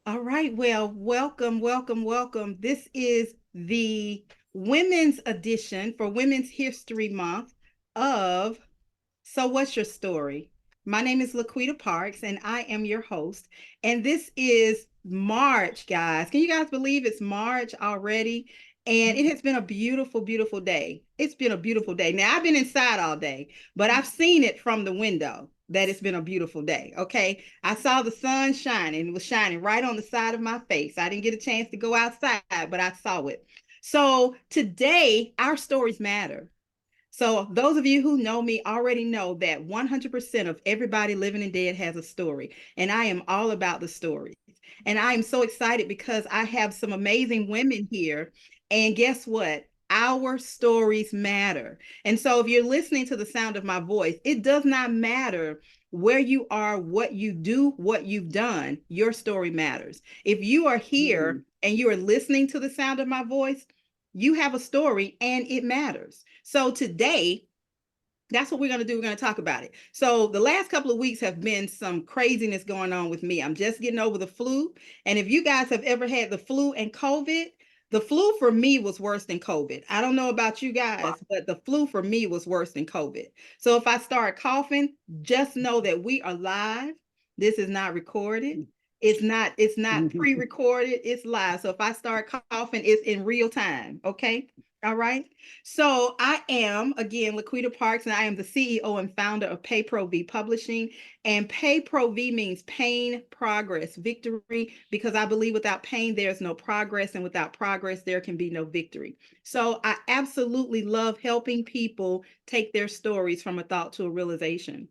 All right. Well, welcome, welcome, welcome. This is the women's edition for Women's History Month of So What's Your Story? My name is Laquita Parks and I am your host. And this is March, guys. Can you guys believe it's March already? And it has been a beautiful, beautiful day. It's been a beautiful day. Now, I've been inside all day, but I've seen it from the window that it's been a beautiful day. Okay. I saw the sun shining. It was shining right on the side of my face. I didn't get a chance to go outside, but I saw it. So today, our stories matter. So those of you who know me already know that 100% of everybody living and dead has a story, and I am all about the stories. And I am so excited because I have some amazing women here. And guess what? Our stories matter. And so if you're listening to the sound of my voice, it does not matter where you are, what you do, what you've done, your story matters. If you are here and you are listening to the sound of my voice, you have a story and it matters. So today, that's what we're going to do. We're going to talk about it. So the last couple of weeks have been some craziness going on with me. I'm just getting over the flu. And if you guys have ever had the flu and COVID, the flu for me was worse than COVID. I don't know about you guys, but the flu for me was worse than COVID. So if I start coughing, just know that we are live. This is not recorded. It's not pre-recorded, it's live. So if I start coughing, it's in real time. Okay. All right. So I am again Laquita Parks, and I am the CEO and founder of Pay Pro V Publishing. And Pay Pro V means pain, progress, victory, because I believe without pain there's no progress, and without progress there can be no victory. So I absolutely love helping people take their stories from a thought to a realization.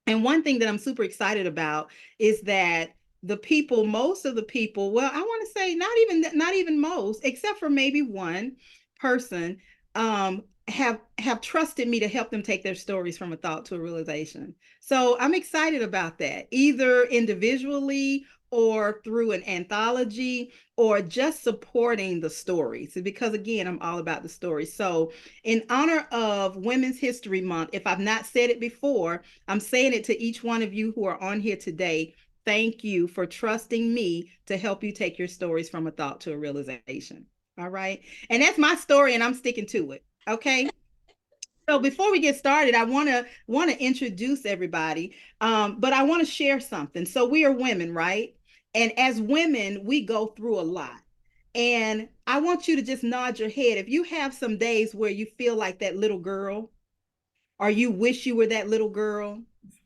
And one thing that I'm super excited about is that most of the people, well, I want to say not even most, except for maybe one person, have trusted me to help them take their stories from a thought to a realization. So I'm excited about that, either individually or through an anthology or just supporting the stories, because again, I'm all about the stories. So in honor of Women's History Month, if I've not said it before, I'm saying it to each one of you who are on here today. Thank you for trusting me to help you take your stories from a thought to a realization. All right. And that's my story, and I'm sticking to it. Okay. So before we get started, I want to introduce everybody, but I want to share something. So we are women, right? And as women, we go through a lot. And I want you to just nod your head if you have some days where you feel like that little girl, or you wish you were that little girl,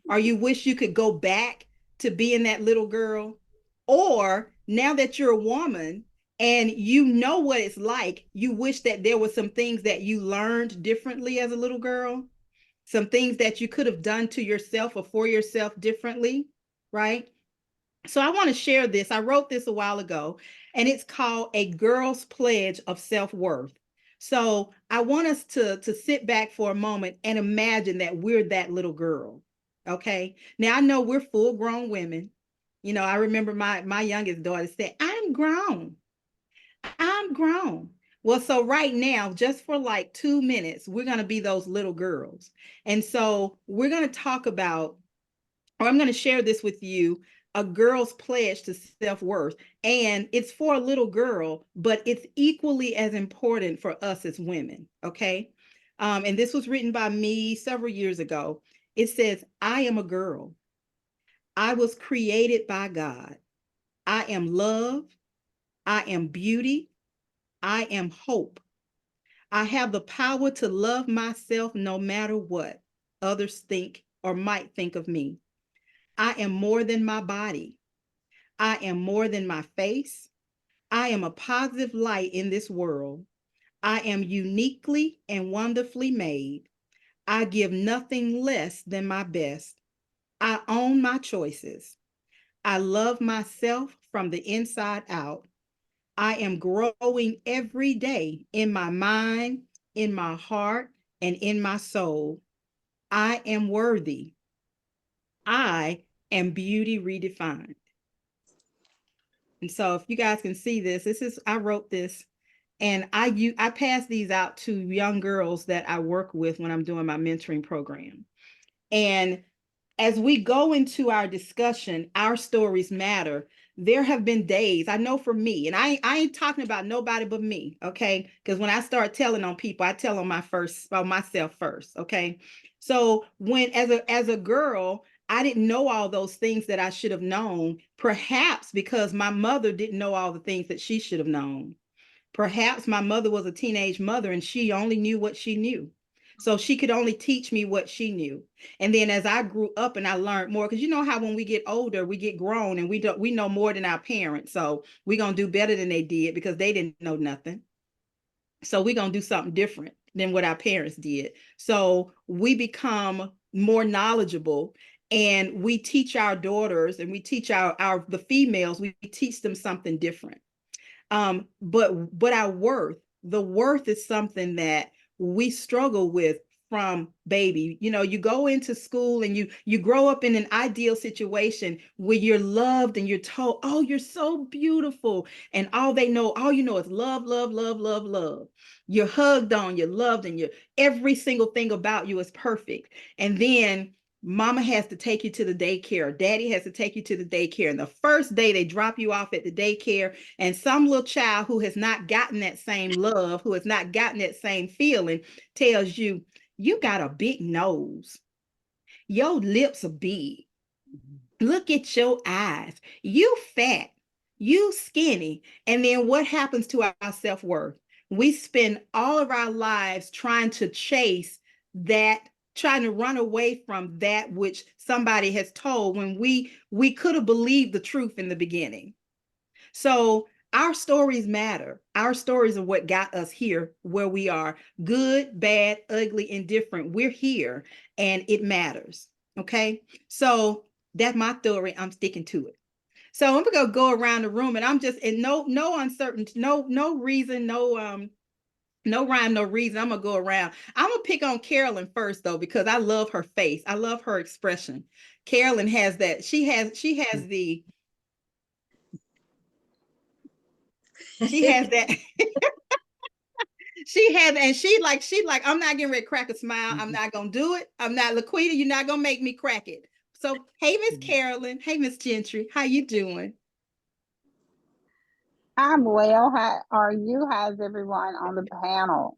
or you wish you could go back to being that little girl, or now that you're a woman and you know what it's like, you wish that there were some things that you learned differently as a little girl, some things that you could have done to yourself or for yourself differently, right? So I want to share this. I wrote this a while ago, and it's called A Girl's Pledge of Self-Worth. So I want us to sit back for a moment and imagine that we're that little girl. Okay. Now I know we're full grown women. You know, I remember my youngest daughter said, I'm grown. I'm grown. Well, so right now, just for like 2 minutes, we're going to be those little girls. And so we're going to talk about, or I'm going to share this with you, a girl's pledge to self-worth. And it's for a little girl, but it's equally as important for us as women. Okay. And this was written by me several years ago. It says, I am a girl. I was created by God. I am love. I am beauty. I am hope. I have the power to love myself no matter what others think or might think of me. I am more than my body. I am more than my face. I am a positive light in this world. I am uniquely and wonderfully made. I give nothing less than my best. I own my choices. I love myself from the inside out. I am growing every day in my mind, in my heart, and in my soul. I am worthy. I am beauty redefined. And so if you guys can see this, I wrote this, and I pass these out to young girls that I work with when I'm doing my mentoring program. And as we go into our discussion, our stories matter. there have been days, I know for me, and I ain't talking about nobody but me, okay? Because when I start telling on people, I tell on myself first, okay? So when as a girl, I didn't know all those things that I should have known, perhaps because my mother didn't know all the things that she should have known. Perhaps my mother was a teenage mother and she only knew what she knew. So she could only teach me what she knew. And then as I grew up and I learned more, because you know how when we get older, we get grown and we know more than our parents. So we're gonna do better than they did because they didn't know nothing. So we're gonna do something different than what our parents did. So we become more knowledgeable and we teach our daughters and we teach our the females, we teach them something different. But our worth, the worth is something that we struggle with from baby. You know, you go into school and you grow up in an ideal situation where you're loved and you're told, oh, you're so beautiful. And all you know is love, love, love, love, love. You're hugged on, you're loved, and every single thing about you is perfect. And then mama has to take you to the daycare, daddy has to take you to the daycare. And the first day they drop you off at the daycare, and some little child who has not gotten that same love, who has not gotten that same feeling, tells you, you got a big nose. Your lips are big. Look at your eyes. You fat. You skinny. And then what happens to our self-worth? We spend all of our lives trying to chase that, trying to run away from that which somebody has told when we could have believed the truth in the beginning. So our stories matter. Our stories are what got us here where we are. Good, bad, ugly, indifferent. We're here and it matters. Okay. So that's my story. I'm sticking to it. So I'm gonna go around the room and I'm just in no uncertainty, no reason, no rhyme, no reason. I'm gonna go around. I'm gonna pick on Carolyn first though, because I love her face. I love her expression. Carolyn has that, she has that and she like, I'm not getting ready to crack a smile. I'm not gonna do it. I'm not, Laquita, you're not gonna make me crack it. So hey, Miss Carolyn. Hey, Miss Gentry, how you doing? I'm well. How are you? How's everyone on the panel?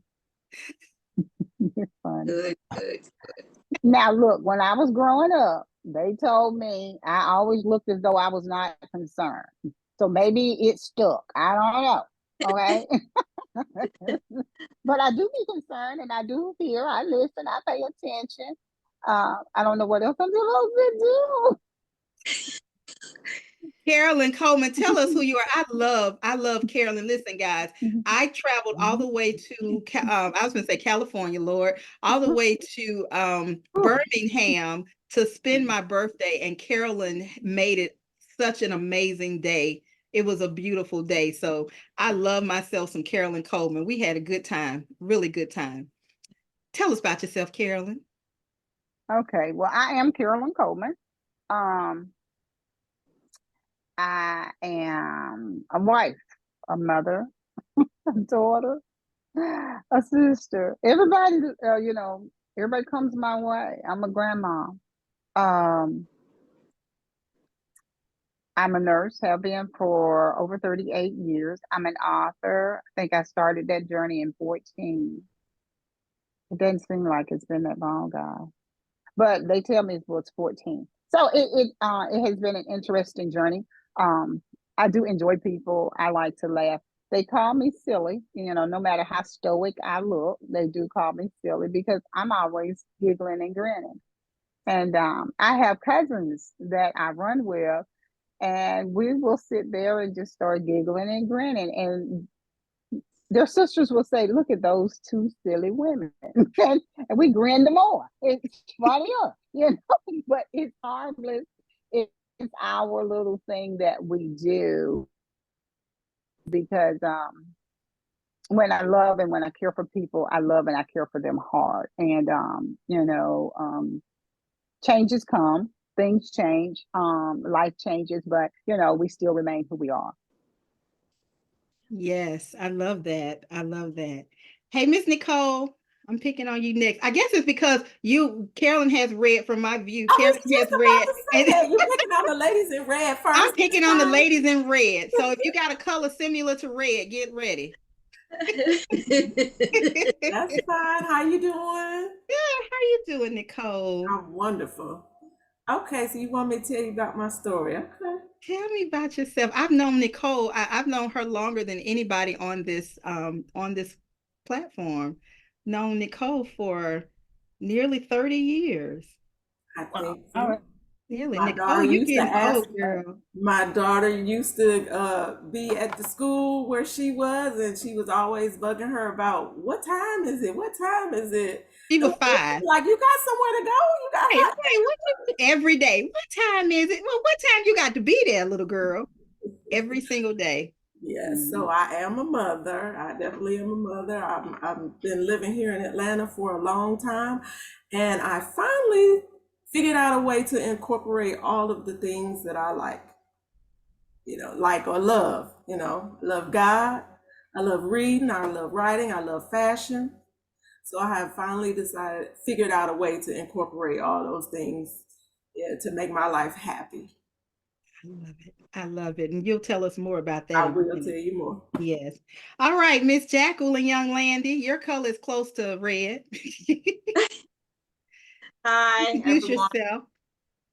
You're funny. Good, good. Now, look, when I was growing up, they told me I always looked as though I was not concerned. So maybe it stuck. I don't know. Okay. But I do be concerned and I do hear, I listen, I pay attention. I don't know what else I'm supposed to Carolyn Coleman, tell us who you are. I love Carolyn. Listen, guys, do. I traveled all the way to, I was going to say California, Lord, all the way to Birmingham to spend my birthday, and Carolyn made it such an amazing day. It was a beautiful day. So I love myself some Carolyn Coleman. We had a good time, really good time. Tell us about yourself, Carolyn. Okay, well, I am Carolyn Coleman. Um, I am a wife, a mother, a daughter, a sister. Everybody, everybody comes my way. I'm a grandma. Um, I'm a nurse, have been for over 38 years. I'm an author. I think I started that journey in 14. It doesn't seem like it's been that long, guys. But they tell me it's 14. So it has been an interesting journey. Um, I do enjoy people. I like to laugh. They call me silly, no matter how stoic I look, they do call me silly because I'm always giggling and grinning. And I have cousins that I run with, and we will sit there and just start giggling and grinning. And their sisters will say, "Look at those two silly women," and we grin the more. It's funnier, but it's harmless. It's our little thing that we do because when I love and when I care for people, I love and I care for them hard. And changes come, things change, life changes, but we still remain who we are. Yes, I love that. I love that. Hey, Miss Nicole. I'm picking on you next. I guess it's because Carolyn has red from my view. I was Carolyn just has about red, to say and that. You're picking on the ladies in red I'm first this picking on the time. ladies in red. So if you got a color similar to red, get ready. Good. That's fine. How you doing? How you doing, Nicole? I'm wonderful. Okay, so you want me to tell you about my story? Okay. Tell me about yourself. I've known Nicole. I've known her longer than anybody on this platform. Known Nicole for nearly 30 years. I Wow. think All right. so. Really, My Nicole, daughter you used to getting ask, old, girl. my daughter used to be at the school where she was, and she was always bugging her about what time is it? What time is it? She And was five. like, you got somewhere to go? You got Right, hot right. What every day? What time is it? Well, what time you got to be there, little girl? Every single day. Yes, so Mm. I am a mother. I definitely am a mother. I've been living here in Atlanta for a long time, and I finally figured out a way to incorporate all of the things that I like, like or love. Love God. I love reading. I love writing. I love fashion. So I have finally figured out a way to incorporate all those things, yeah, to make my life happy. I love it. I love it. And you'll tell us more about that I in a will tell minute. you more. Yes. All right, Miss Jacqueline Young Landy, your color is close to red. Hi, Introduce everyone. yourself.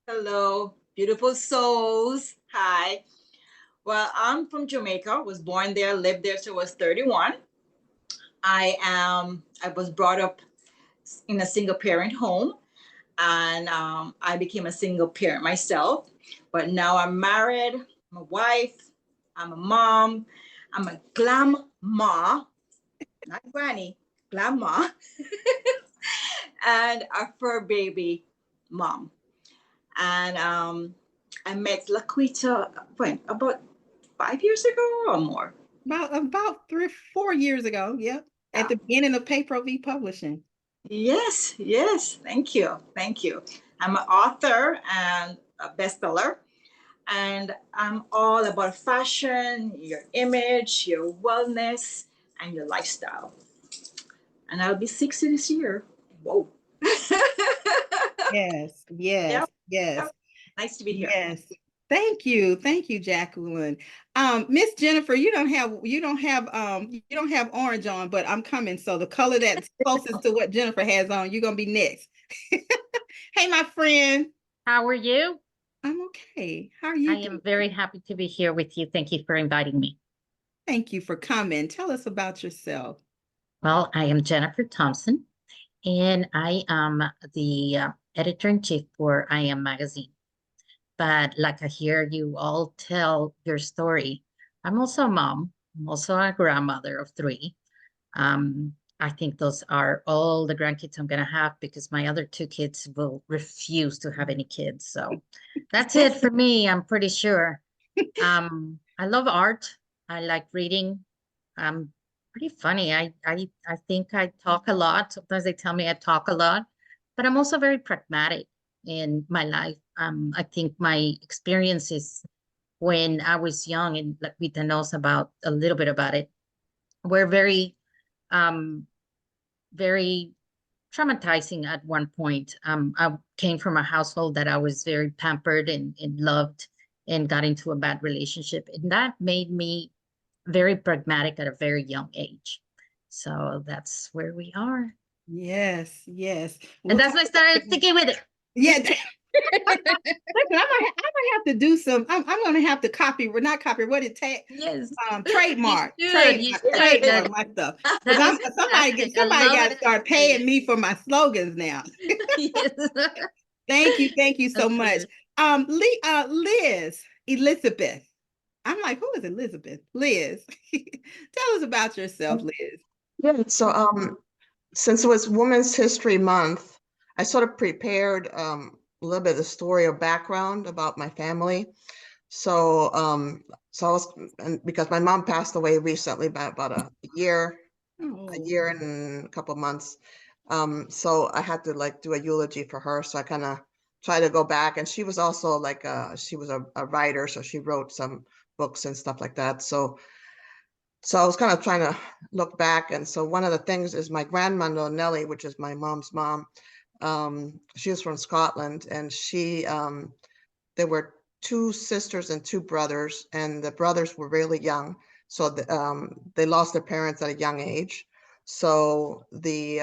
Hello, beautiful souls. Hi. Well, I'm from Jamaica, was born there, lived there till I was 31. I was brought up in a single parent home, and I became a single parent myself. But now I'm married, I'm a wife, I'm a mom, I'm a glam ma, not granny, glam ma, and a fur baby mom. And I met Laquita when about 5 years ago or more. About 4 years ago. Yep. At Yeah. the beginning of Pay Pro V Publishing. Yes, yes. Thank you, thank you. I'm an author and a bestseller, and I'm all about fashion, your image, your wellness, and your lifestyle. And I'll be 60 this year. Whoa. Yes, yes, Yep, yes, yep. Nice to be here. yes. Thank you. Thank you, Jacqueline. Miss Jennifer, you don't have orange on, but I'm coming. So the color that's closest to what Jennifer has on, you're gonna be next. Hey, my friend. How are you? I'm okay. How are I you am doing? very happy to be here with you. Thank you for inviting me. Thank you for coming. Tell us about yourself. Well, I am Jennifer Thompson, and I am the editor-in-chief for I Am Magazine. But like I hear you all tell your story, I'm also a mom. I'm also a grandmother of three. I think those are all the grandkids I'm going to have because my other two kids will refuse to have any kids. So that's it for me, I'm pretty sure. I love art. I like reading. I'm pretty funny. I think I talk a lot. Sometimes they tell me I talk a lot, but I'm also very pragmatic in my life. I think my experiences when I was young, and like Vita knows about a little bit about it, were um, very traumatizing at one point. I came from a household that I was very pampered and loved and got into a bad relationship. And that made me very pragmatic at a very young age. So that's where we are. Yes, yes. And We'll that's talk my about story. it. Sticking with it. Yeah. Listen, I'm gonna have to do some. I'm gonna have to copy, or not copy. What it take? Yes. You Trademark, should. You should. trademark my stuff. Because That's I'm fantastic. I somebody love got to it. start paying me for my slogans now. Yes. Thank you so That's much. good. Elizabeth. I'm like, who is Elizabeth? Liz. Tell us about yourself, Liz. Yeah, so since it was Women's History Month, I sort of prepared a little bit of the story or background about my family. So so I was, and because my mom passed away recently by about a year Oh, and a couple of months. So I had to like do a eulogy for her. So I kind of try to go back, and she was also like she was a writer, so she wrote some books and stuff like that. So so I was kind of trying to look back. And so one of the things is my grandmother, Nellie, which is my mom's mom. She was from Scotland, and there were 2 sisters and 2 brothers, and the brothers were really young. So they lost their parents at a young age. So the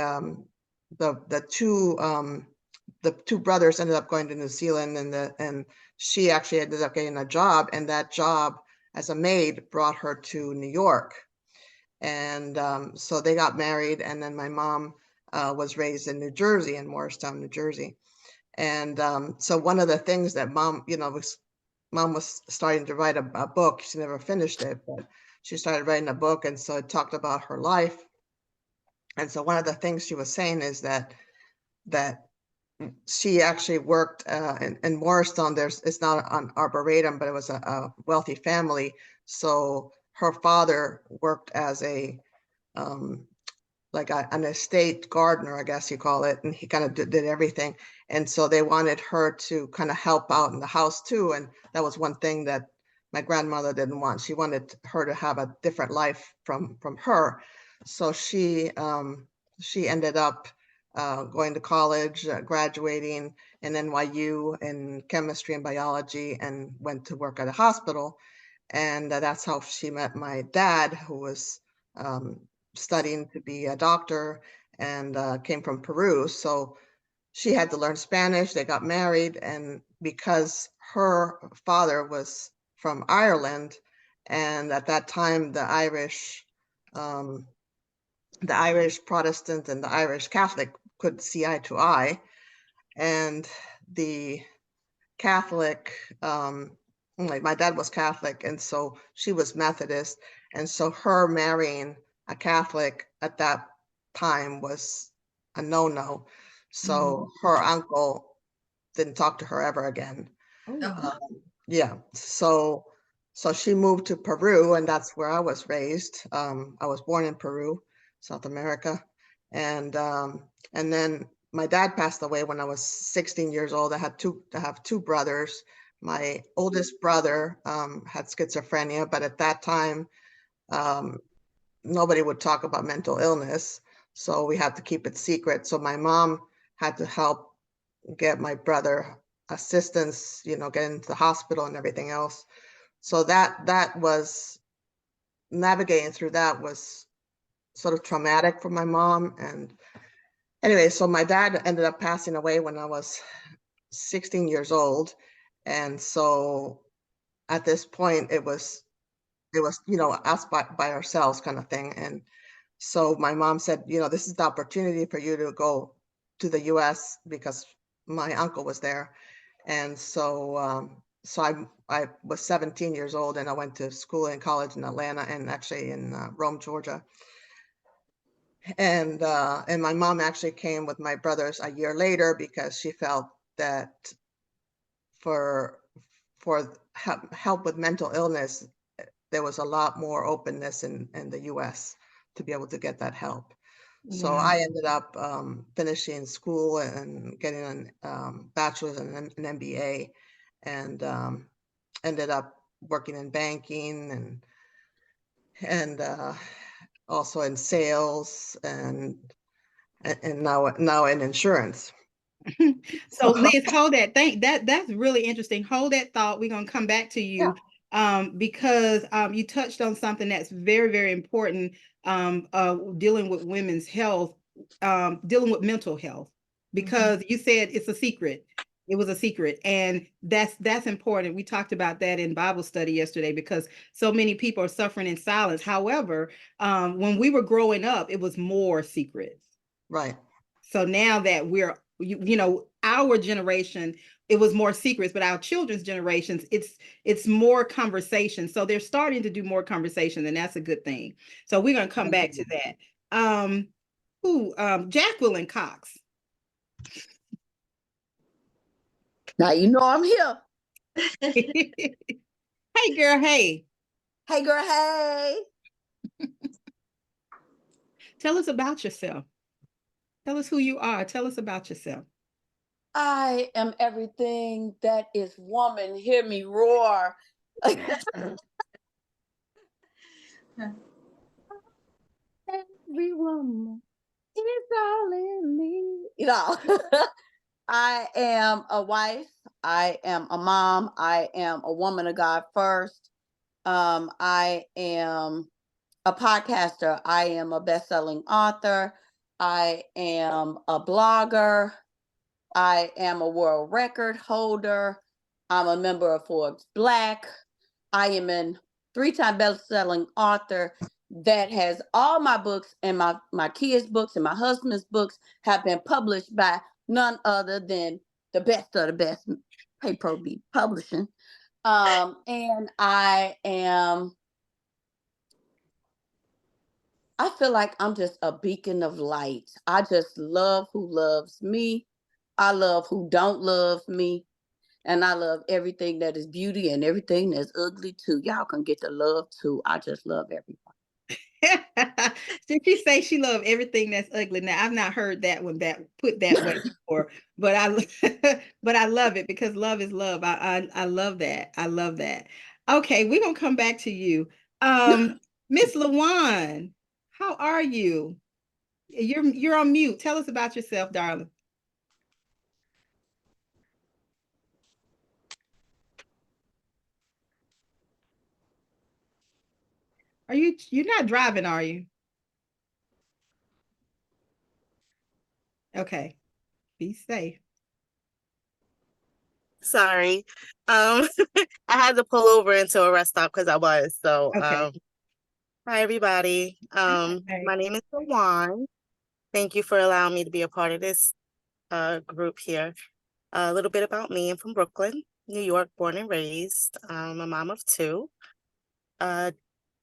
2 brothers ended up going to New Zealand, and she actually ended up getting a job, and that job as a maid brought her to New York. And so they got married, and then my mom was raised in New Jersey, in Morristown, New Jersey. And so one of the things that mom was starting to write a book. She never finished it, but she started writing a book, and so it talked about her life. And so one of the things she was saying is that she actually worked in Morristown. It's not an arboretum, but it was a wealthy family. So her father worked as an estate gardener, I guess you call it, and he kind of did everything. And so they wanted her to kind of help out in the house too. And that was one thing that my grandmother didn't want. She wanted her to have a different life from her. So she ended up going to college, graduating in NYU in chemistry and biology, and went to work at a hospital. And that's how she met my dad, who was studying to be a doctor, and came from Peru. So she had to learn Spanish. They got married, and because her father was from Ireland, and at that time the Irish Protestant and the Irish Catholic could see eye to eye, and the Catholic, like my dad was Catholic, and so she was Methodist, and so her marrying a Catholic at that time was a no-no. So her uncle didn't talk to her ever again. Oh, Yeah, so she moved to Peru, and that's where I was raised. I was born in Peru, South America, and then my dad passed away when I was 16 years old. I have 2 brothers. My oldest brother had schizophrenia, but at that time, nobody would talk about mental illness, so we had to keep it secret. So my mom had to help get my brother assistance, get into the hospital and everything else. So that was navigating through that was sort of traumatic for my mom. And anyway, so my dad ended up passing away when I was 16 years old. And so at this point it was us by ourselves kind of thing. And so my mom said, this is the opportunity for you to go to the US because my uncle was there. And so I was 17 years old, and I went to school and college in Atlanta, and actually in Rome, Georgia. And my mom actually came with my brothers a year later because she felt that for help with mental illness, there was a lot more openness in the US to be able to get that help. So I ended up finishing school and getting a bachelor's and an MBA, and ended up working in banking and also in sales and now in insurance. So Liz, hold that. That's really interesting. Hold that thought. We're gonna come back to you. Because you touched on something that's very, very important, dealing with women's health, dealing with mental health, because you said it's a secret. It was a secret, and that's important. We talked about that in Bible study yesterday because so many people are suffering in silence. However, when we were growing up, it was more secret. Right. So now that we're, our generation, it was more secrets, but our children's generations, it's more conversation. So they're starting to do more conversation, and that's a good thing. So we're gonna come back to that. Jacqueline Cox. Now you know I'm here. Hey girl, hey. Hey girl, hey. Tell us about yourself. Tell us who you are. Tell us about yourself. I am everything that is woman. Hear me roar. every woman is all in me. You know, I am a wife. I am a mom. I am a woman of God first. I am a podcaster. I am a best-selling author. I am a blogger. I am a world record holder. I'm a member of Forbes Black. I am a 3-time best-selling author that has all my books and my kids' books and my husband's books have been published by none other than the best of the best, PayPro Publishing. And I feel like I'm just a beacon of light. I just love who loves me. I love who don't love me. And I love everything that is beauty and everything that's ugly too. Y'all can get the love too. I just love everyone. Did she say she loved everything that's ugly? Now I've not heard that one that put that way before, but but I love it because love is love. I love that. I love that. Okay, we're gonna come back to you. Miss Lawan, how are you? You're on mute. Tell us about yourself, darling. You're not driving, are you? Okay. Be safe. Sorry. I had to pull over into a rest stop because I was. So, Okay. hi everybody. Hi. My name is Lawan. Thank you for allowing me to be a part of this group here. A little bit about me. I'm from Brooklyn, New York, born and raised. I'm a mom of 2.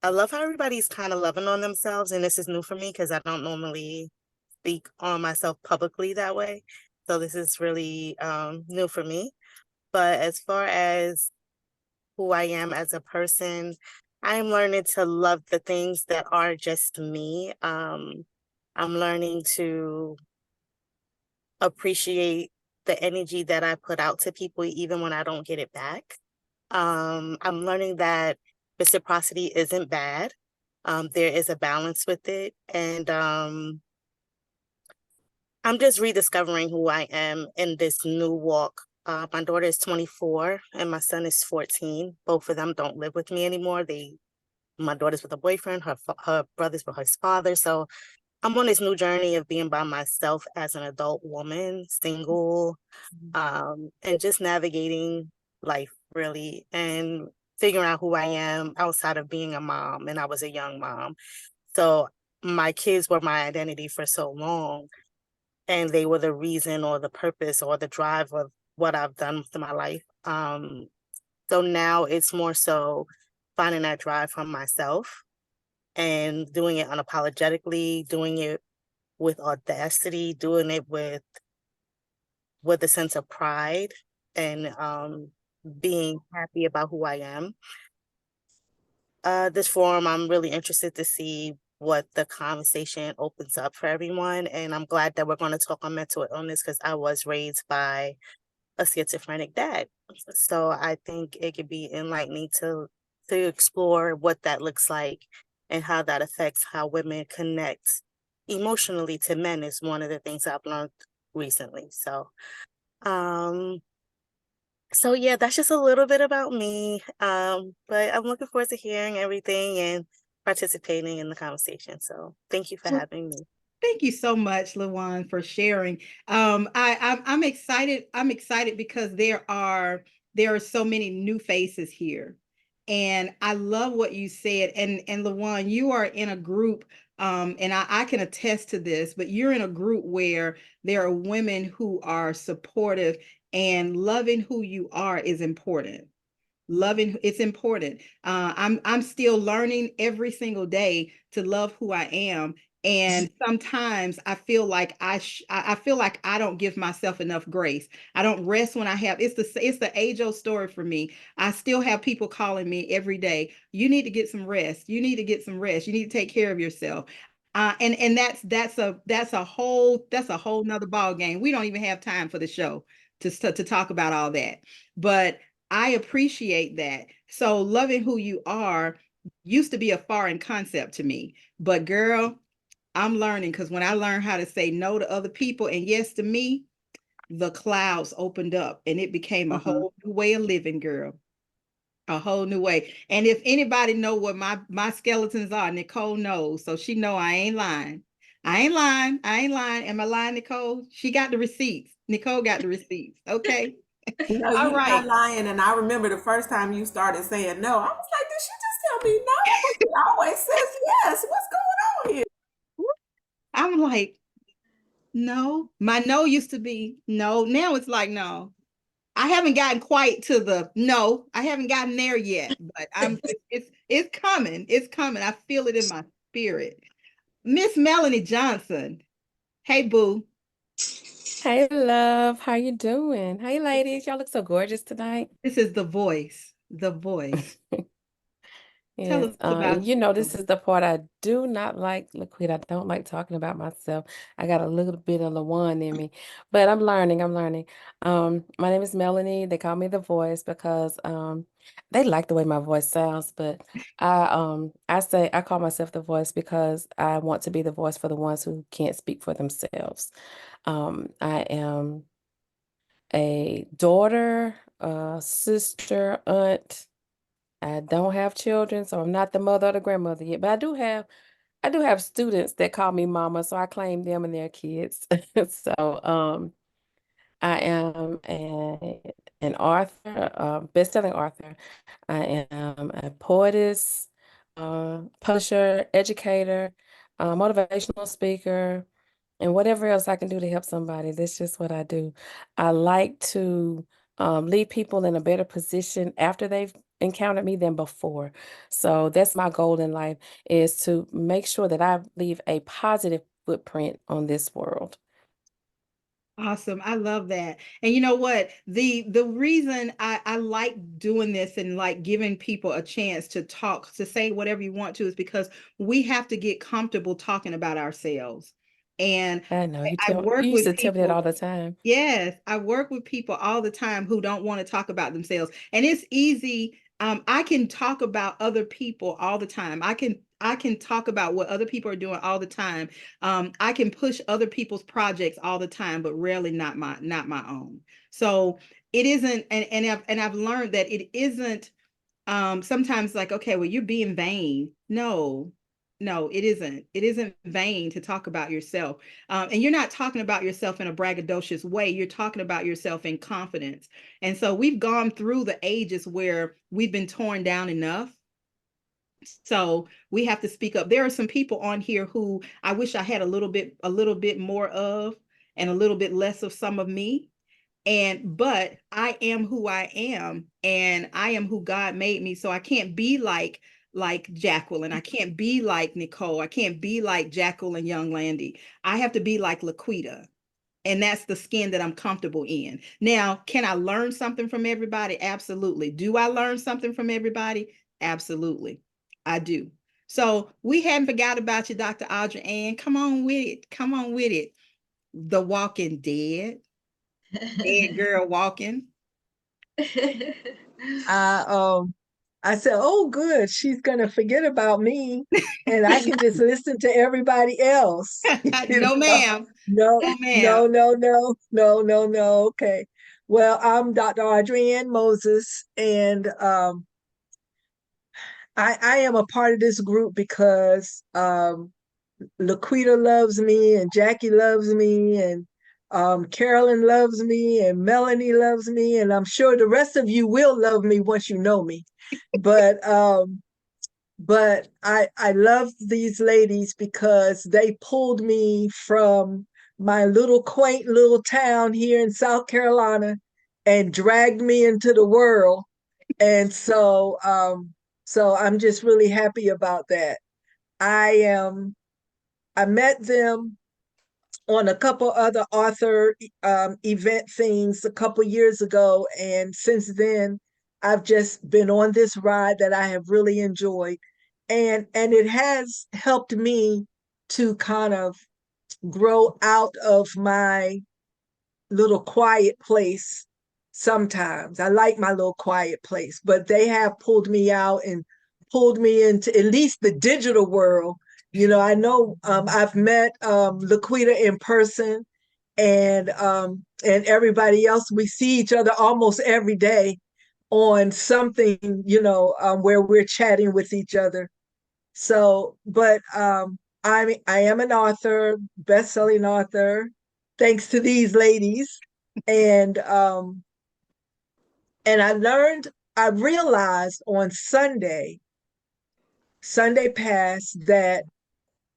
I love how everybody's kind of loving on themselves, and this is new for me because I don't normally speak on myself publicly that way. So this is really new for me. But as far as who I am as a person, I'm learning to love the things that are just me. I'm learning to appreciate the energy that I put out to people, even when I don't get it back. I'm learning that reciprocity isn't bad. There is a balance with it. And I'm just rediscovering who I am in this new walk. My daughter is 24 and my son is 14. Both of them don't live with me anymore. My daughter's with a boyfriend, her brother's with his father. So I'm on this new journey of being by myself as an adult woman, single, and just navigating life really and figuring out who I am outside of being a mom. And I was a young mom. So my kids were my identity for so long. And they were the reason or the purpose or the drive of what I've done with my life. So now it's more so finding that drive from myself and doing it unapologetically, doing it with audacity, doing it with a sense of pride and being happy about who I am. This forum, I'm really interested to see what the conversation opens up for everyone. And I'm glad that we're going to talk on mental illness because I was raised by a schizophrenic dad. So I think it could be enlightening to explore what that looks like and how that affects how women connect emotionally to men is one of the things I've learned recently. So yeah, that's just a little bit about me. But I'm looking forward to hearing everything and participating in the conversation. So thank you for having me. Thank you so much, Lawan, for sharing. I'm excited. I'm excited because there are so many new faces here, and I love what you said. And Lawan, you are in a group, and I can attest to this. But you're in a group where there are women who are supportive, and loving who you are is important. Loving, it's important. I'm still learning every single day to love who I am. And sometimes I feel like I feel like I don't give myself enough grace. I don't rest when I have. It's the age-old story for me. I still have people calling me every day. You need to get some rest. You need to get some rest. You need to take care of yourself. And that's a whole nother ball game. We don't even have time for the show to talk about all that. But I appreciate that. So loving who you are used to be a foreign concept to me, but girl, I'm learning because when I learned how to say no to other people and yes to me, the clouds opened up and it became a whole new way of living, girl. A whole new way. And if anybody know what my skeletons are, Nicole knows. So she know I ain't lying. I ain't lying. I ain't lying. Am I lying, Nicole? She got the receipts. Nicole got the receipts. Okay. No, All you're not right. lying. And I remember the first time you started saying no, I was like, did she just tell me no? But she always says yes. What's going on here? I'm like, no. My no used to be no. Now it's like no. I haven't gotten quite to the no. I haven't gotten there yet, but it's coming. It's coming. I feel it in my spirit. Miss Melanie Johnson. Hey, boo. Hey, love. How you doing? Hey, ladies. Y'all look so gorgeous tonight. This is the voice. The voice. Tell Yes. us about You know, you. this is the part I do not like, Laquita. I don't like talking about myself. I got a little bit of LaJuan in me, but I'm learning. I'm learning. My name is Melanie. They call me the voice because they like the way my voice sounds, but I call myself the voice because I want to be the voice for the ones who can't speak for themselves. I am a daughter, a sister, aunt. I don't have children, so I'm not the mother or the grandmother yet, but I do have students that call me mama, so I claim them and their kids. So I am an author, best-selling author. I am a poetess, publisher, educator, motivational speaker, and whatever else I can do to help somebody. That's just what I do. I like to leave people in a better position after they've encountered me than before. So that's my goal in life, is to make sure that I leave a positive footprint on this world. Awesome. I love that. And you know what? The reason I like doing this and like giving people a chance to talk, to say whatever you want to, is because we have to get comfortable talking about ourselves. And I know I you work used with to tell me that people. all the time. Yes, I work with people all the time who don't want to talk about themselves. And it's easy. I can talk about other people all the time. I can talk about what other people are doing all the time. I can push other people's projects all the time, but rarely not my own. So it isn't, and I've learned that it isn't sometimes like, okay, well, you're being vain. No, it isn't. It isn't vain to talk about yourself. And you're not talking about yourself in a braggadocious way. You're talking about yourself in confidence. And so we've gone through the ages where we've been torn down enough. So we have to speak up. There are some people on here who I wish I had a little bit more of, and a little bit less of some of me. But I am who I am, and I am who God made me. So I can't be like Jacqueline. I can't be like Nicole. I can't be like Jacqueline Young Landy. I have to be like Laquita. And that's the skin that I'm comfortable in. Now, can I learn something from everybody? Absolutely. Do I learn something from everybody? Absolutely. I do. So we haven't forgot about you, Dr. Audra Ann. Come on with it. Come on with it. The Walking Dead. Dead girl walking. I I said, "Oh, good, she's gonna forget about me, and I can just listen to everybody else." You No, know? ma'am. No, No, ma'am. no, no, no, no, no, no. Okay. Well, I'm Dr. Adrienne Moses, and I am a part of this group because Laquita loves me, and Jackie loves me, and Carolyn loves me, and Melanie loves me, and I'm sure the rest of you will love me once you know me. But I love these ladies because they pulled me from my little quaint little town here in South Carolina and dragged me into the world. And so I'm just really happy about that. I met them on a couple other author event things a couple years ago, and since then I've just been on this ride that I have really enjoyed, and it has helped me to kind of grow out of my little quiet place. Sometimes I like my little quiet place, but they have pulled me out and pulled me into at least the digital world, You know, I know I've met Laquita in person, and everybody else. We see each other almost every day on something, where we're chatting with each other. So, but I am an author, best-selling author, thanks to these ladies. And I realized on Sunday past, that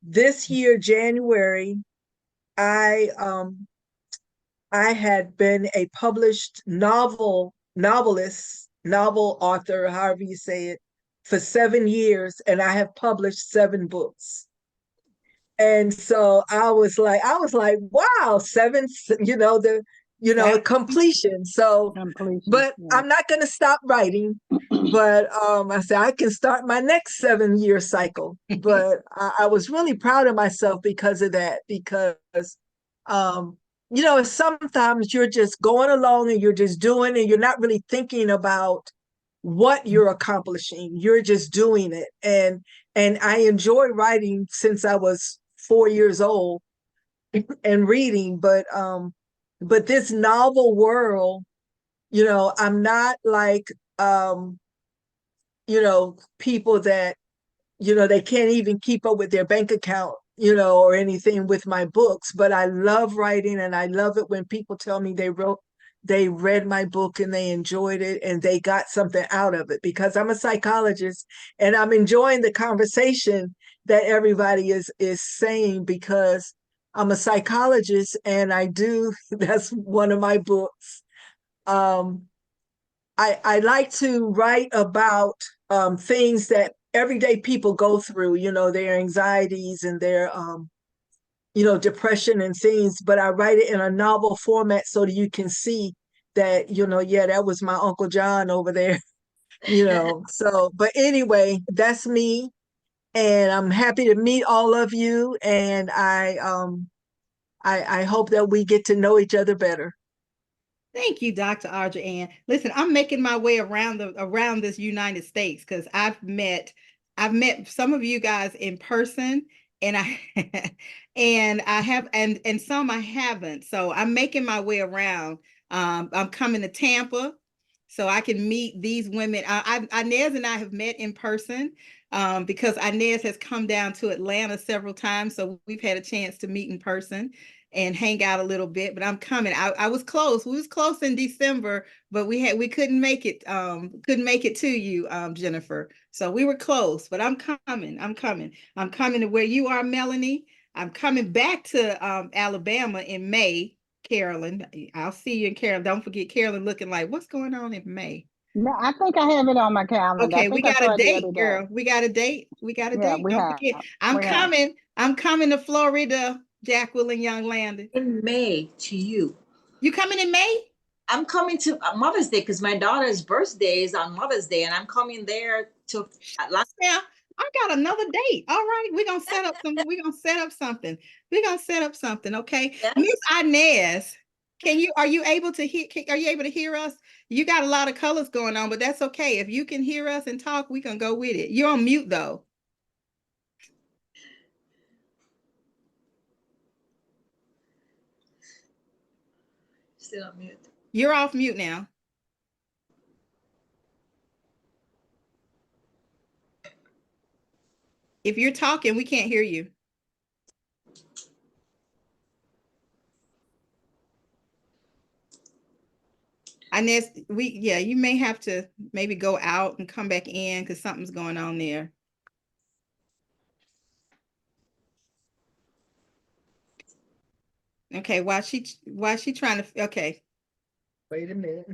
this year, January, I had been a published novelist, novel author, however you say it, for 7 years, and I have published 7 books. And so I was like, wow, seven, completion. So, Completion. but Yeah. I'm not going to stop writing. But I said I can start my next 7-year cycle. But I was really proud of myself because of that. Because sometimes you're just going along and you're just doing, and you're not really thinking about what you're accomplishing. You're just doing it. And I enjoy writing since I was 4 years old and reading, but this novel world, I'm not like people that, they can't even keep up with their bank account, or anything with my books. But I love writing, and I love it when people tell me they read my book and they enjoyed it and they got something out of it, because I'm a psychologist and I'm enjoying the conversation that everybody is saying, because I'm a psychologist and that's one of my books. I like to write about things that everyday people go through, their anxieties and their depression and things, but I write it in a novel format so that you can see that, yeah, that was my Uncle John over there, So, but anyway, that's me. And I'm happy to meet all of you. And I hope that we get to know each other better. Thank you, Dr. Audra Ann. Listen, I'm making my way around this United States, because I've met some of you guys in person, and I and some I haven't. So I'm making my way around. I'm coming to Tampa so I can meet these women. Inez and I have met in person, because Inez has come down to Atlanta several times, so we've had a chance to meet in person and hang out a little bit. But I'm coming. I was close. We was close in December, but we couldn't make it to you, Jennifer. So we were close, but I'm coming. I'm coming to where you are, Melanie. I'm coming back to Alabama in May, Carolyn. I'll see you in Carolyn. Don't forget Carolyn looking like, what's going on in May? No, I think I have it on my calendar. Okay, I we think I got saw a it the date, other day. girl. We got a date. We got a Yeah, date. we Don't have. forget. I'm We have. coming. I'm coming to Florida, Jacqueline Young Landon. In May to you. You coming in May? I'm coming to Mother's Day because my daughter's birthday is on Mother's Day, and I'm coming there to Atlanta. Yeah, I got another date. All right, we're gonna set up something. We're gonna set up something. We're gonna set up something. Okay, Yes. Miss Inez, are you able to hear us? You got a lot of colors going on, but that's okay. If you can hear us and talk, we can go with it. You're on mute though. Still on mute. You're off mute now. If you're talking, we can't hear you. Inez, you may have to maybe go out and come back in because something's going on there. Okay, why she trying to, okay. Wait a minute.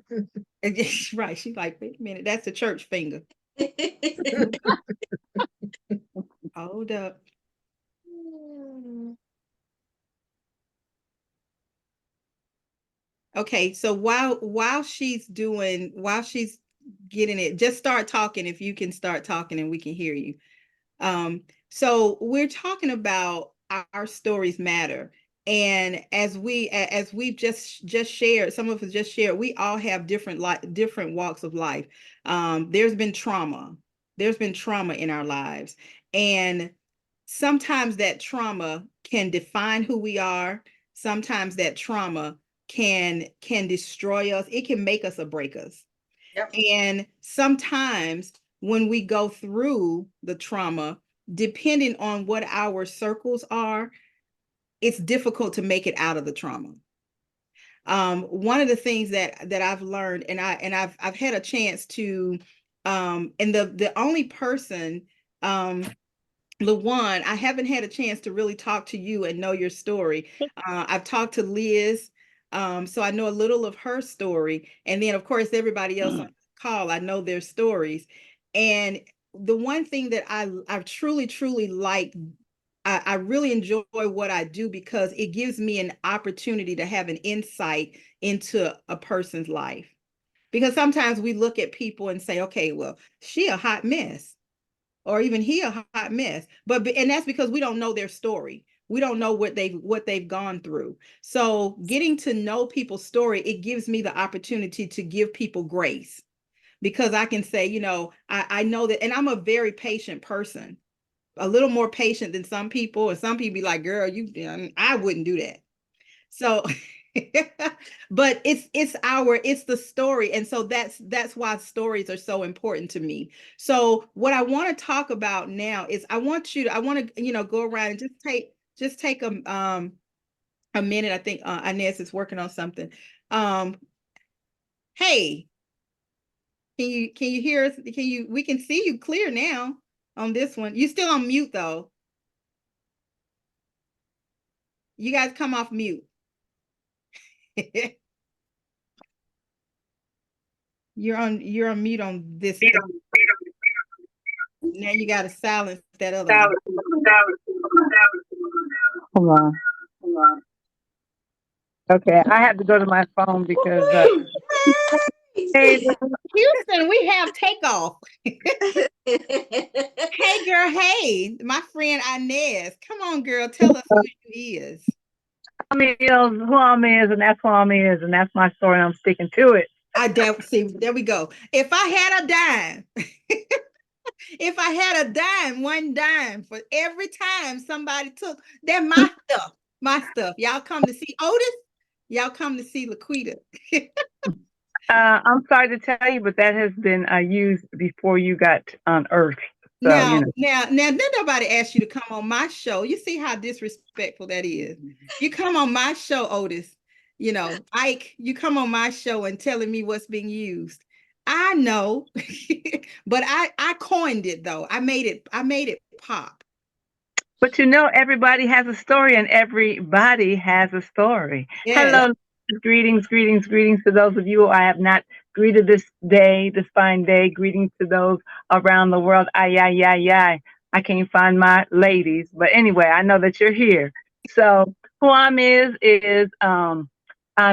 Right, she's like, wait a minute, that's the church finger. Hold up. Okay, so while she's getting it, just start talking if you can start talking and we can hear you. So we're talking about our stories matter. And as we've just shared, some of us just shared, we all have different walks of life. There's been trauma in our lives. And sometimes that trauma can define who we are. Sometimes that trauma can destroy us. It can make us or break us. Yep. And sometimes when we go through the trauma, depending on what our circles are, it's difficult to make it out of the trauma. One of the things that I've learned, and I've had a chance to, and the only person, LaJuan, I haven't had a chance to really talk to you and know your story. I've talked to Liz, so I know a little of her story, and then of course everybody else on the call, I know their stories. And the one thing that I truly like, I really enjoy what I do because it gives me an opportunity to have an insight into a person's life. Because sometimes we look at people and say, okay, well, she a hot mess, or even he a hot mess. And that's because we don't know their story. We don't know what they've gone through. So getting to know people's story, it gives me the opportunity to give people grace, because I can say, I know that, and I'm a very patient person, a little more patient than some people. And some people be like, girl, I wouldn't do that. So, but it's the story. And so that's why stories are so important to me. So what I want to talk about now is I want to, go around and just take a minute. I think Inez is working on something. Hey, can you hear us? We can see you clear now on this one. You still on mute though. You guys come off mute. You're on mute on this. Now you got to silence that other one. Hold on. Okay, I have to go to my phone because hey, Houston, we have takeoff. Hey girl, hey, my friend Inez. Come on, girl, tell us who you is. Who I'm is, and that's who I'm is, and that's my story, and I'm sticking to it. See, there we go. If I had a dime, if I had a dime, one dime for every time somebody took, they're my stuff. Y'all come to see Otis. Y'all come to see Laquita. I'm sorry to tell you, but that has been used before you got on Earth. So, now, nobody asked you to come on my show. You see how disrespectful that is. You come on my show, Otis. Ike, you come on my show and telling me what's being used. I know, but I coined it though. I made it pop. But everybody has a story, and everybody has a story. Yes. Hello, greetings to those of you who I have not greeted this fine day. Greetings to those around the world. I can't find my ladies, but anyway, I know that you're here. So who I'm is I'm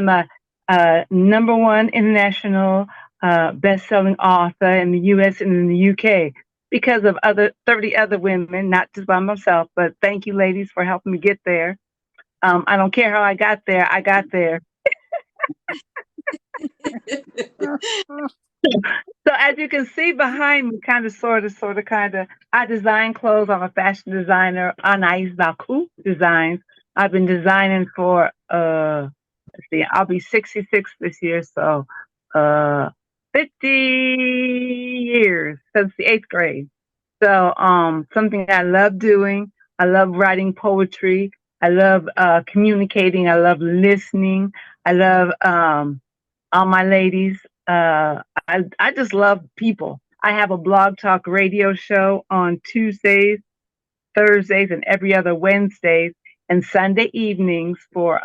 a #1 international best-selling author in the U.S. and in the U.K. because of 30 other women, not just by myself, but thank you, ladies, for helping me get there. I don't care how I got there. I got there. So as you can see behind me, sort of, I design clothes. I'm a fashion designer. Anaïs Baku Designs. I've been designing for, I'll be 66 this year, so 50 years since the 8th grade. So something I love doing. I love writing poetry. I love communicating. I love listening. I love all my ladies. I just love people. I have a blog talk radio show on Tuesdays, Thursdays, and every other Wednesdays, and Sunday evenings for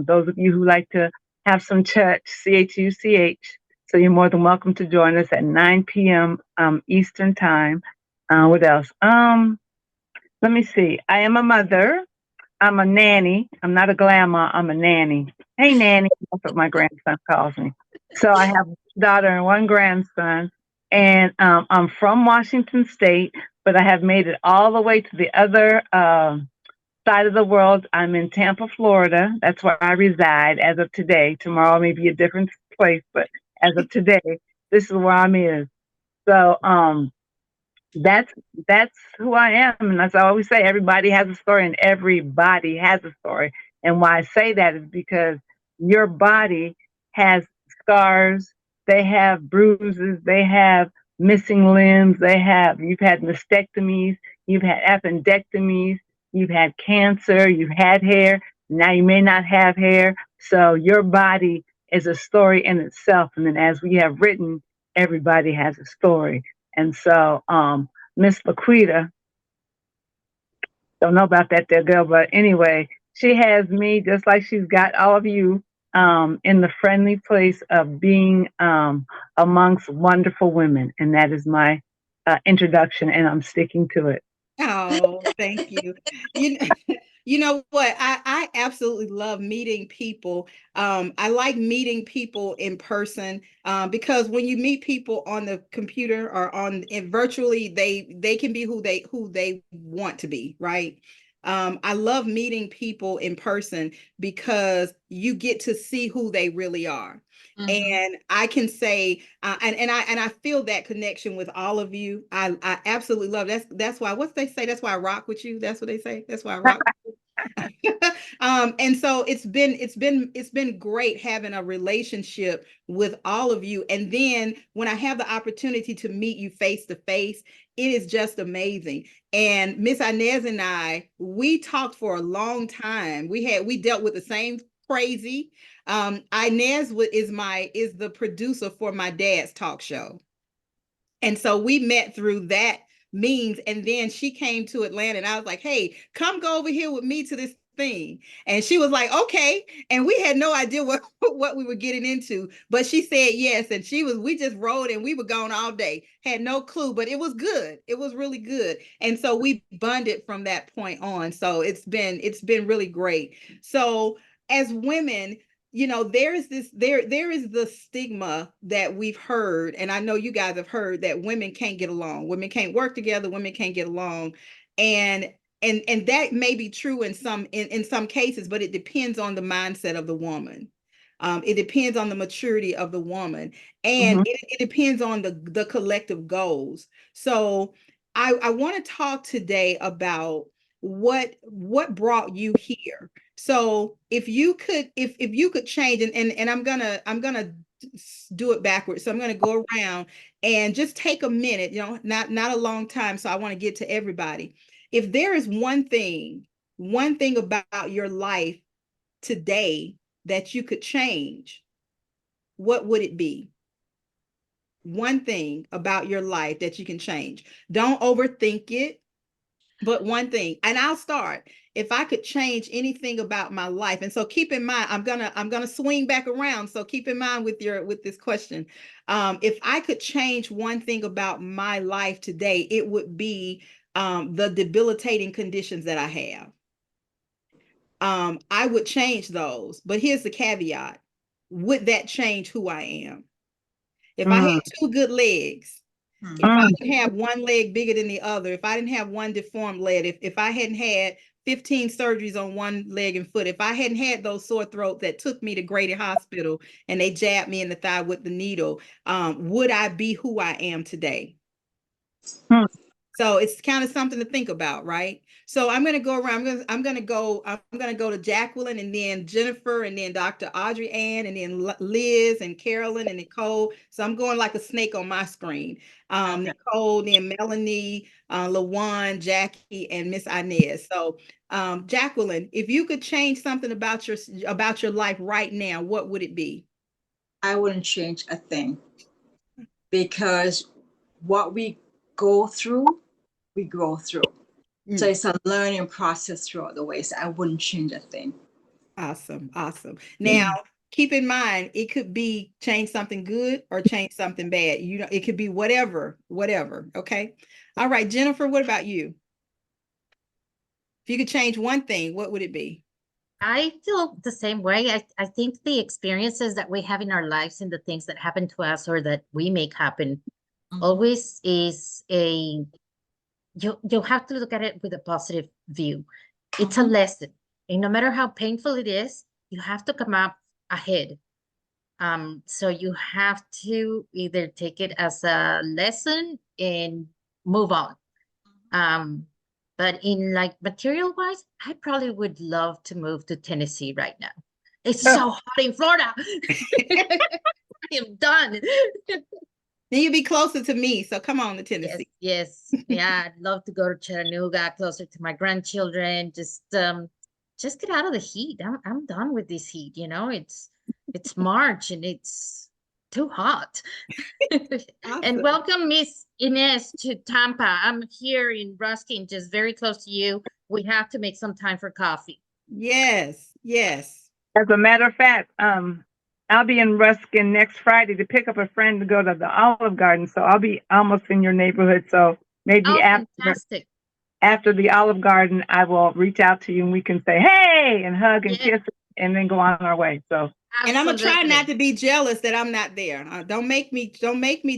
those of you who like to have some church, CHUCH. So you're more than welcome to join us at 9 p.m. Eastern time. What else? Let me see. I am a mother. I'm a nanny. I'm not a grandma. I'm a nanny. Hey, nanny. That's what my grandson calls me. So I have a daughter and one grandson. And I'm from Washington State, but I have made it all the way to the other side of the world. I'm in Tampa, Florida. That's where I reside as of today. Tomorrow may be a different place, but as of today, this is where I'm is. So that's that's who I am. And as I always say, everybody has a story and everybody has a story. And why I say that is because your body has scars, they have bruises, they have missing limbs, you've had mastectomies, you've had appendectomies, you've had cancer, you've had hair, now you may not have hair. So your body is a story in itself. And then as we have written, everybody has a story. And so, Miss Laquita, don't know about that there girl, but anyway, she has me just like she's got all of you in the friendly place of being amongst wonderful women. And that is my introduction, and I'm sticking to it. Oh, thank you. You know, you know what? I absolutely love meeting people. I like meeting people in person because when you meet people on the computer or virtually, they can be who they want to be, right? I love meeting people in person because you get to see who they really are. And I can say, and I feel that connection with all of you. I absolutely love that's why what they say. That's why I rock with you. That's what they say. That's why I rock. And so it's been great having a relationship with all of you. And then when I have the opportunity to meet you face to face, it is just amazing. And Miss Inez and we talked for a long time. We dealt with the same crazy. Inez is the producer for my dad's talk show. And so we met through that means. And then she came to Atlanta and I was like, hey, come go over here with me to this thing. And she was like, okay. And we had no idea what we were getting into, but she said yes. And we just rode and we were gone all day, had no clue, but it was good. It was really good. And so we bonded from that point on. So it's been really great. So as women, there is the stigma that we've heard, and I know you guys have heard that women can't get along, women can't work together, women can't get along, and that may be true in some cases, but it depends on the mindset of the woman. It depends on the maturity of the woman, and it depends on the collective goals. So I want to talk today about what brought you here. So if you could change, and I'm gonna do it backwards. So I'm gonna go around and just take a minute, not a long time. So I want to get to everybody. If there is one thing about your life today that you could change, what would it be? One thing about your life that you can change. Don't overthink it. But one thing, and I'll start. If I could change anything about my life, and so keep in mind, I'm gonna swing back around. So keep in mind with this question. If I could change one thing about my life today, it would be the debilitating conditions that I have. I would change those, but here's the caveat: would that change who I am? If I had two good legs, if I didn't have one leg bigger than the other, if I didn't have one deformed leg, if I hadn't had 15 surgeries on one leg and foot, if I hadn't had those sore throats that took me to Grady Hospital and they jabbed me in the thigh with the needle, would I be who I am today? So it's kind of something to think about, right? So I'm going to go around. I'm going to go to Jacqueline, and then Jennifer, and then Dr. Audrey Ann, and then Liz and Carolyn and Nicole. So I'm going like a snake on my screen. Okay. Nicole, then Melanie, LaJuan, Jackie, and Miss Inez. So Jacqueline, if you could change something about your life right now, what would it be? I wouldn't change a thing, because what we go through, we grow through. So it's a learning process throughout the way. So I wouldn't change a thing. Awesome. Now, keep in mind, it could be change something good or change something bad. It could be whatever. Okay. All right, Jennifer, what about you? If you could change one thing, what would it be? I feel the same way. I think the experiences that we have in our lives and the things that happen to us or that we make happen always is you have to look at it with a positive view. It's a lesson. And no matter how painful it is, you have to come up ahead. So you have to either take it as a lesson and move on. But in like material wise, I probably would love to move to Tennessee right now. It's so hot in Florida. I am done. Then you'll be closer to me. So come on to Yes, Tennessee. yes. Yeah, I'd love to go to Chattanooga, closer to my grandchildren. Just get out of the heat. I'm done with this heat, you know. It's March and it's too hot. And Awesome. welcome Miss Inez to Tampa. I'm here in Ruskin, just very close to you. We have to make some time for coffee. Yes, yes. As a matter of fact, I'll be in Ruskin next Friday to pick up a friend to go to the Olive Garden. So I'll be almost in your neighborhood. So maybe Oh, fantastic. after the Olive Garden, I will reach out to you and we can say, hey, and hug and Yeah. kiss and then go on our way. So And I'm gonna try Absolutely. not to be jealous that I'm not there. Don't make me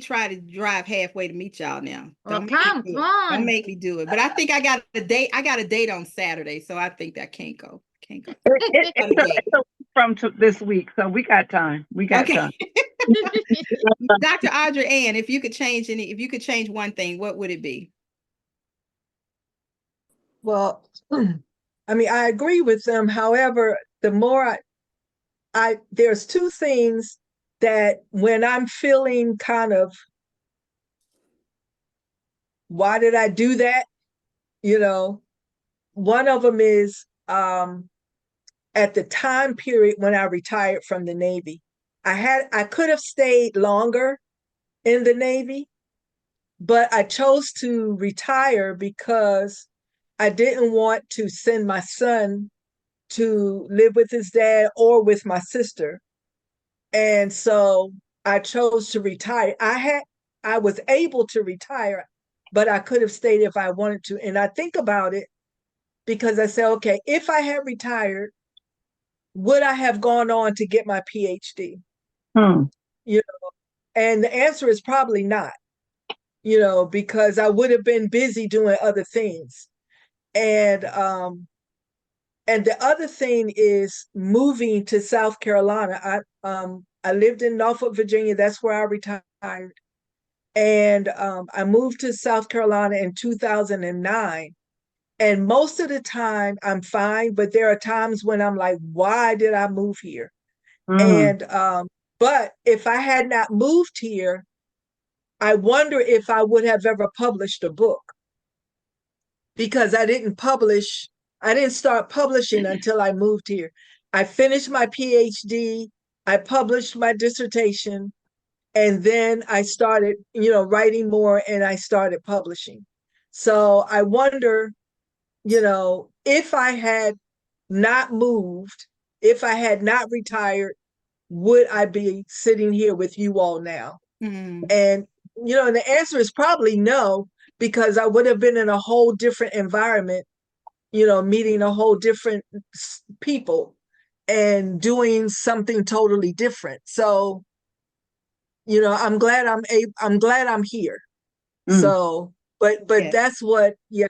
try to drive halfway to meet y'all now. Well, Don't make me come do it. on. Don't make me do it. But I think I got a date on Saturday, so I think that can't go. Can't go. it's from this week. So we got time. We got Okay. time. Dr. Audrey Ann, if you could change one thing, what would it be? Well, I mean, I agree with them. However, the more there's two things that when I'm feeling kind of, why did I do that? You know, one of them is at the time period when I retired from the Navy. I could have stayed longer in the Navy, but I chose to retire because I didn't want to send my son to live with his dad or with my sister. And so I chose to retire. I was able to retire, but I could have stayed if I wanted to. And I think about it because I say, okay, if I had retired, would I have gone on to get my PhD? You know, and the answer is probably not, you know, because I would have been busy doing other things. And the other thing is moving to South Carolina. I lived in Norfolk, Virginia. That's where I retired. And I moved to South Carolina in 2009. And most of the time I'm fine, but there are times when I'm like, why did I move here? And but if I had not moved here, I wonder if I would have ever published a book, because I didn't start publishing until I moved here. I finished my PhD, I published my dissertation, and then I started, you know, writing more and I started publishing. So I wonder, you know, if I had not moved, if I had not retired, would I be sitting here with you all now? And, you know, and the answer is probably no, because I would have been in a whole different environment, you know, meeting a whole different people and doing something totally different. So, you know, I'm glad I'm here. So, but Yes. that's what, yeah,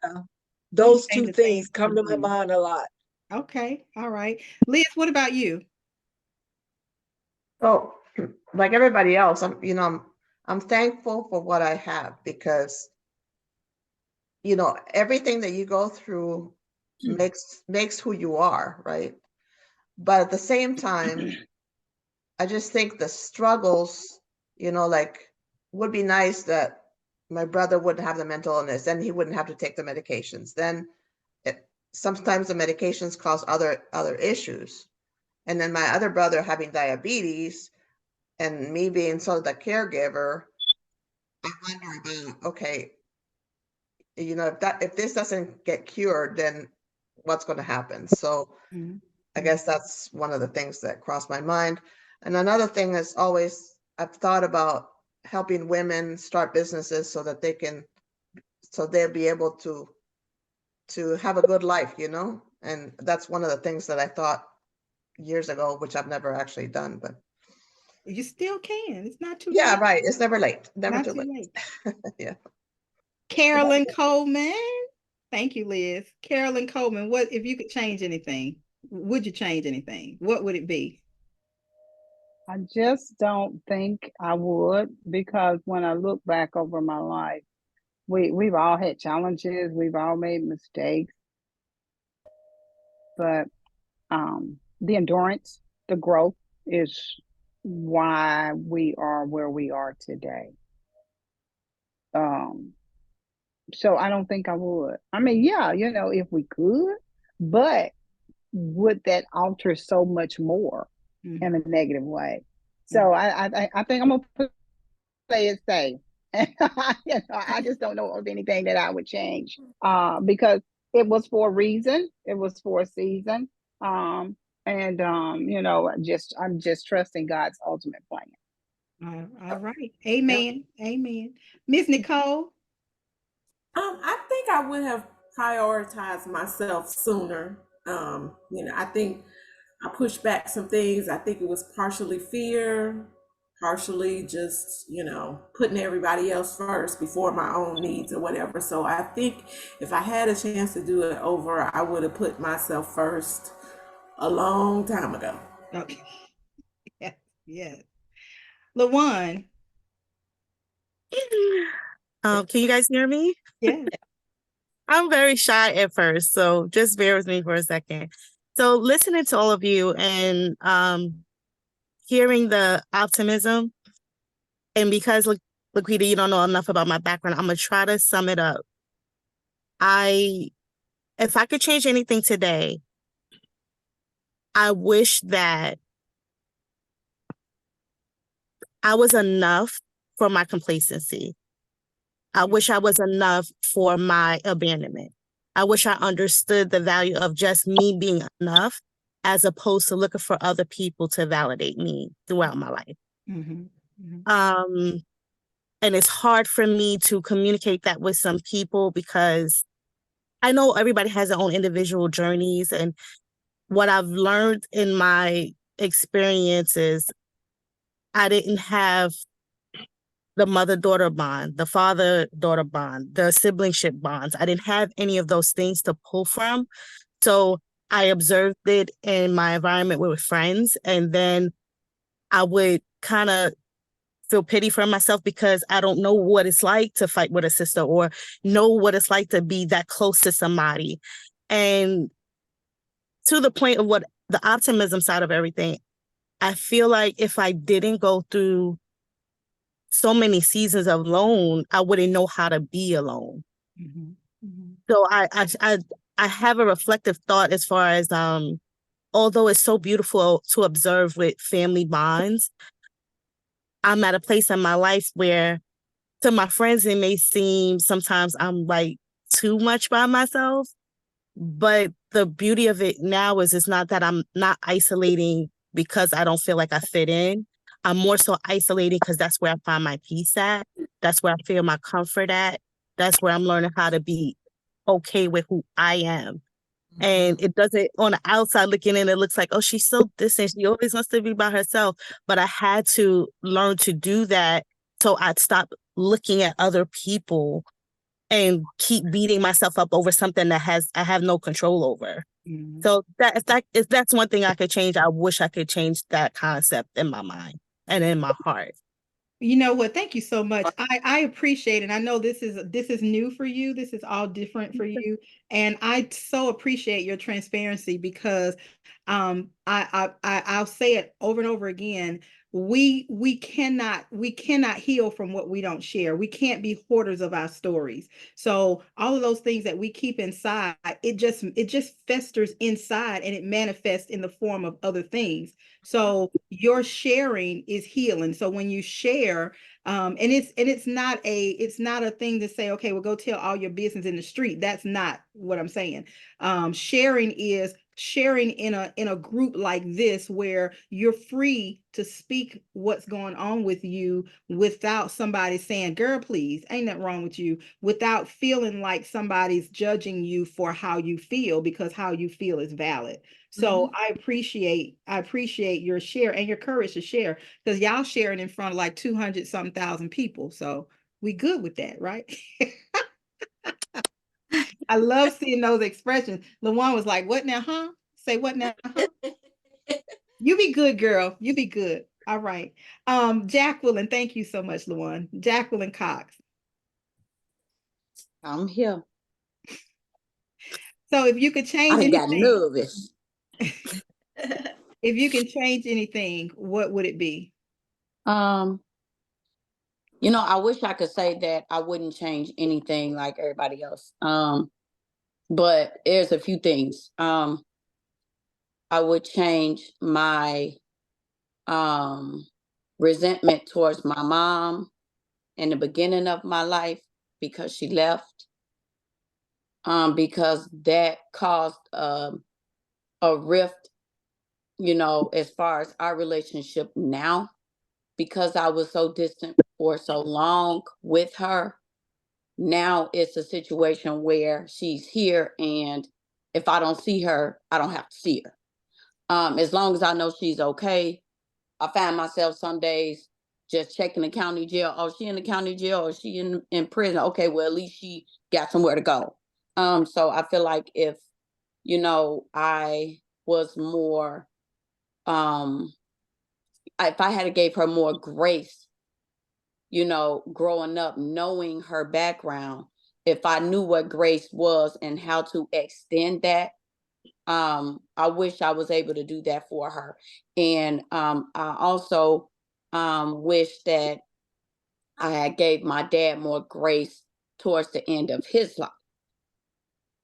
those Saying two the same things come to my thing. mind a lot. Okay. All right. Liz, what about you? So, like everybody else, I'm thankful for what I have, because, you know, everything that you go through makes who you are, right? But at the same time, I just think the struggles, you know, like, would be nice that my brother wouldn't have the mental illness, and he wouldn't have to take the medications. Then sometimes the medications cause other issues. And then my other brother having diabetes and me being sort of the caregiver, I wonder about, okay, you know, if this doesn't get cured, then what's going to happen? So I guess that's one of the things that crossed my mind. And another thing is always, I've thought about helping women start businesses so that they'll be able to have a good life, you know? And that's one of the things that I thought years ago, which I've never actually done, but You still can. It's not too yeah, late. right. It's never late. Never Not too too late. Yeah. Carolyn Coleman. Thank you, Liz. Carolyn Coleman, what if you could change anything? Would you change anything? What would it be? I just don't think I would, because when I look back over my life, we've all had challenges, we've all made mistakes, but the endurance, the growth is why we are where we are today. So I don't think I would. I mean, yeah, if we could, but would that alter so much more in a negative way? So I think I'm gonna play it safe. I just don't know of anything that I would change because it was for a reason. It was for a season. And I'm just trusting God's ultimate plan. All right. Amen. Amen. Miss Nicole. I think I would have prioritized myself sooner. I think I pushed back some things. I think it was partially fear, partially just, putting everybody else first before my own needs or whatever. So I think if I had a chance to do it over, I would have put myself first a long time ago. Okay. Yes. Yes. LaJuan. Can you guys hear me? Yeah. I'm very shy at first, so just bear with me for a second. So listening to all of you and hearing the optimism, and because Laquita, you don't know enough about my background, I'm gonna try to sum it up. If I could change anything today, I wish that I was enough for my complacency. I wish I was enough for my abandonment. I wish I understood the value of just me being enough as opposed to looking for other people to validate me throughout my life. Mm-hmm. Mm-hmm. And it's hard for me to communicate that with some people because I know everybody has their own individual journeys. And what I've learned in my experiences, I didn't have the mother-daughter bond, the father-daughter bond, the siblingship bonds. I didn't have any of those things to pull from. So I observed it in my environment with friends, and then I would kind of feel pity for myself because I don't know what it's like to fight with a sister or know what it's like to be that close to somebody. And to the point of what the optimism side of everything, I feel like if I didn't go through so many seasons of alone, I wouldn't know how to be alone. Mm-hmm. Mm-hmm. So I have a reflective thought as far as although it's so beautiful to observe with family bonds, I'm at a place in my life where to my friends it may seem sometimes I'm like too much by myself. But the beauty of it now is it's not that I'm not isolating because I don't feel like I fit in. I'm more so isolating because that's where I find my peace at. That's where I feel my comfort at. That's where I'm learning how to be okay with who I am. And it doesn't, on the outside looking in, it looks like, oh, she's so distant. She always wants to be by herself. But I had to learn to do that so I'd stop looking at other people and keep beating myself up over something that I have no control over. Mm-hmm. So that's one thing I could change. I wish I could change that concept in my mind and in my heart. You know what? Thank you so much. I appreciate it. I know this is new for you. This is all different for you. And I so appreciate your transparency because I'll say it over and over again. We cannot heal from what we don't share. We can't be hoarders of our stories. So all of those things that we keep inside, it just festers inside and it manifests in the form of other things. So your sharing is healing. So when you share, and it's not a thing to say, okay, well, go tell all your business in the street. That's not what I'm saying. Sharing is sharing in a group like this where you're free to speak what's going on with you without somebody saying, girl, please, ain't nothing wrong with you, without feeling like somebody's judging you for how you feel, because how you feel is valid. So mm-hmm. I appreciate your share and your courage to share, because y'all sharing in front of like 200-something thousand people. So we good with that, right? I love seeing those expressions. LaJuan was like, what now, huh? Say what now, huh? You be good, girl. You be good. All right. Jacqueline, thank you so much, LaJuan. Jacqueline Cox. I'm here. So if you could change I got anything, nervous. if you can change anything, what would it be? You know, I wish I could say that I wouldn't change anything like everybody else. But there's a few things. I would change my resentment towards my mom in the beginning of my life because she left. Because that caused a rift, you know, as far as our relationship now, because I was so distant for so long with her. Now it's a situation where she's here, and if I don't see her, I don't have to see her. As long as I know she's okay, I find myself some days just checking the county jail. Oh, she in the county jail, or she in prison. Okay, well, at least she got somewhere to go. So I feel like if, you know, I was more, if I had gave her more grace, you know, growing up, knowing her background, if I knew what grace was and how to extend that, I wish I was able to do that for her. And I also wish that I had gave my dad more grace towards the end of his life.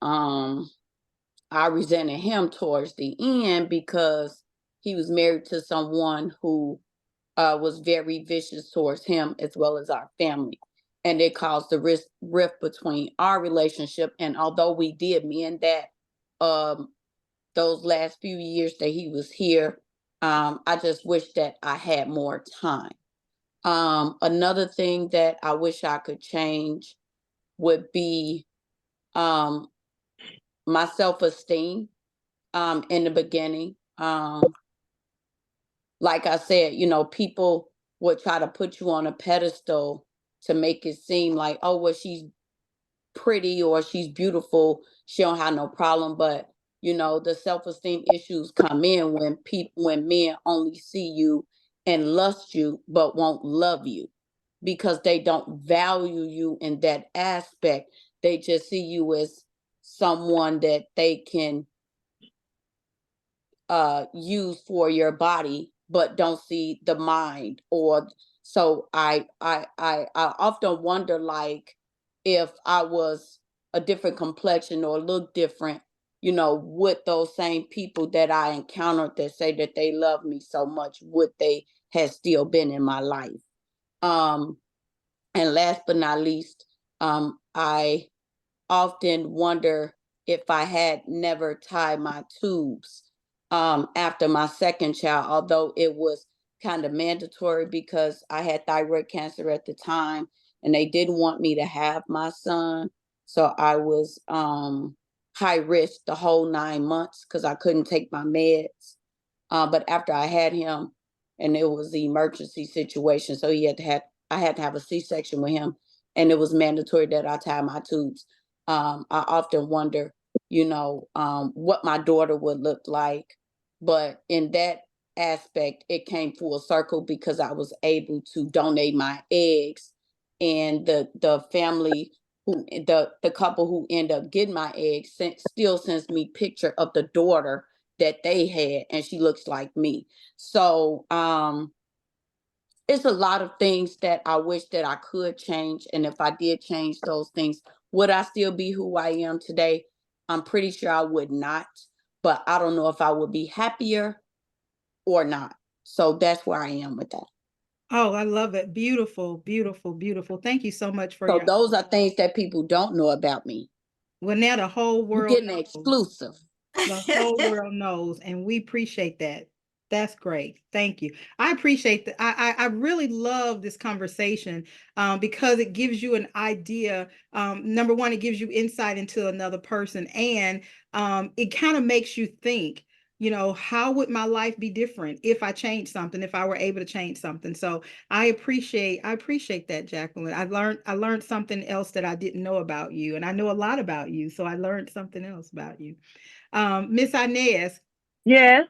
I resented him towards the end because he was married to someone who was very vicious towards him as well as our family. And it caused the rift between our relationship. And although we did mend that those last few years that he was here, I just wish that I had more time. Another thing that I wish I could change would be my self-esteem in the beginning. Like I said, you know, people would try to put you on a pedestal to make it seem like, oh, well, she's pretty or she's beautiful. She don't have no problem. But, you know, the self-esteem issues come in when men only see you and lust you, but won't love you because they don't value you in that aspect. They just see you as someone that they can use for your body, but don't see the mind. Or so I often wonder, like, if I was a different complexion or look different, you know, would those same people that I encountered that say that they love me so much, would they have still been in my life? And last but not least, I often wonder if I had never tied my tubes after my second child, although it was kind of mandatory because I had thyroid cancer at the time and they didn't want me to have my son. So I was high risk the whole 9 months because I couldn't take my meds. But after I had him, and it was the emergency situation, so I had to have a C-section with him, and it was mandatory that I tie my tubes. I often wonder, you know, what my daughter would look like. But in that aspect, it came full circle because I was able to donate my eggs, and the family the couple who end up getting my eggs still sends me picture of the daughter that they had, and she looks like me. So it's a lot of things that I wish that I could change. And if I did change those things, would I still be who I am today? I'm pretty sure I would not, but I don't know if I would be happier or not. So that's where I am with that. Oh, I love it. Beautiful, beautiful, beautiful. Thank you so much for So your. those are things that people don't know about me. Well, now the whole You're world getting knows. exclusive. The whole world knows, and we appreciate that. That's great. Thank you. I appreciate that. I really love this conversation because it gives you an idea. Number one, it gives you insight into another person, and it kind of makes you think, you know, how would my life be different if I changed something, if I were able to change something. So I appreciate that, Jacqueline. I learned something else that I didn't know about you, and I know a lot about you, so I learned something else about you. Miss Inez. Yes.